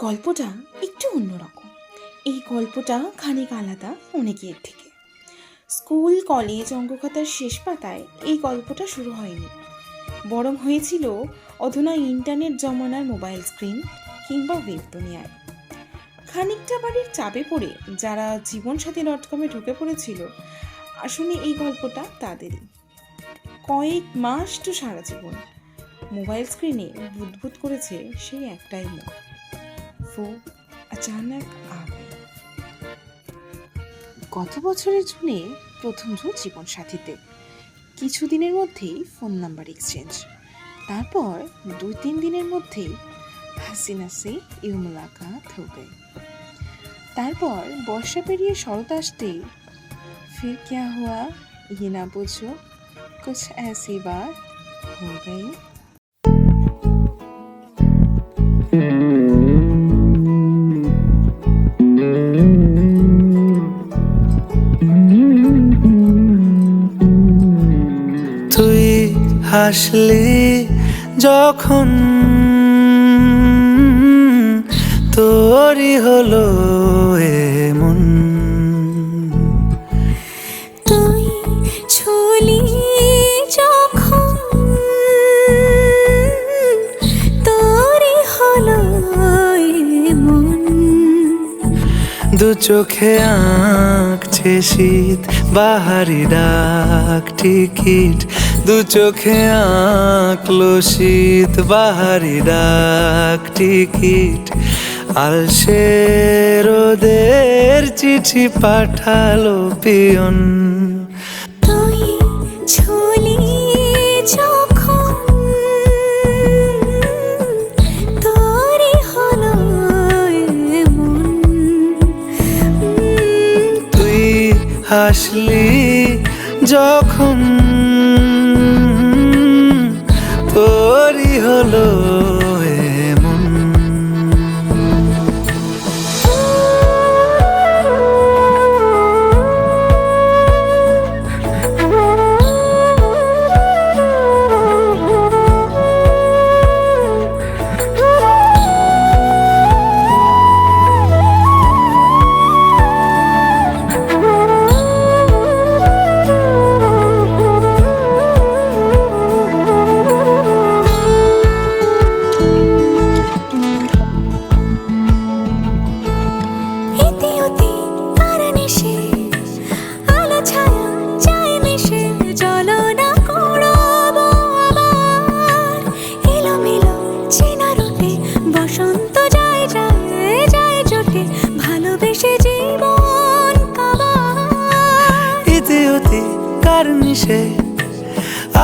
গল্পটা একটু অন্যরকম। এই গল্পটা খানিক আলাদা অনেকের থেকে। স্কুল কলেজ অঙ্কখাতার শেষ পাতায় এই গল্পটা শুরু হয়নি, বরং হয়েছিল অধুনা ইন্টারনেট জমানার মোবাইল স্ক্রিন কিংবা ওয়েব দুনিয়ায়। খানিকটা বাড়ির চাপে পড়ে যারা জীবনসাথী.com ঢুকে পড়েছিল, আসলে এই গল্পটা তাদেরই। কয়েক মাস তো সারা জীবন মোবাইল স্ক্রিনে বুদবুদ করেছে সেই একটাই মুখ, वो अचानक आ गए। গত বছরের জুনে প্রথম জোট জীবনসাথীতে কিছুদিনের মধ্যেই ফোন নাম্বার এক্সচেঞ্জ, তারপর 2-3 দিনের মধ্যেই হাসিনা সে ইউ মুলাকাত हो गई। তারপর বর্ষা পেরিয়ে শরৎ আসতে फिर क्या हुआ ये ना पूछो कुछ ऐसी बात हो गई। তুই হাসলি যখন তোরই হলো এমন, তুই ছুলি যখন তোরই হলো এমন। দু চোখে আঁকছে শীত বাহারি ডাক টিকিট, দু চোখে আঁকলো শীত বাহারি ডাক টিকিট। আলসে রোদের চিঠি পাঠালো পিয়ন, তুই ছুলি যখন তোরই হলো এমন। তুই হাসলি যখন তোরই হলো এমন।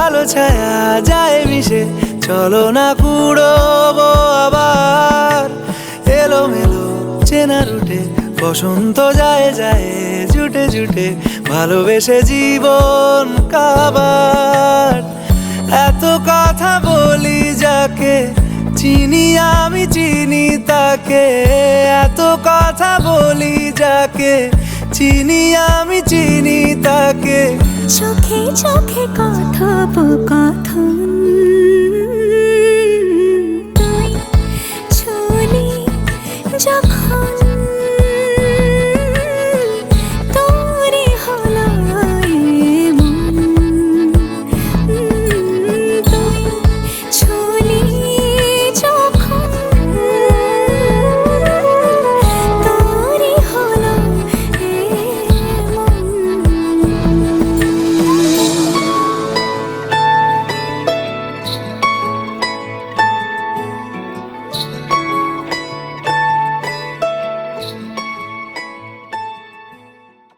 আলো ছায়া যায় মিশে, চলো না কুড়োবো আবার। এলোমেলো চেনা রুটে বসন্ত যায় যায় জুটে জুটে, ভালোবেসে জীবন কাবার। এত কথা বলি যাকে চিনি আমি চিনি তাকে, এত কথা বলি যাকে চিনি আমি চিনি তাকে। চোখে চোখে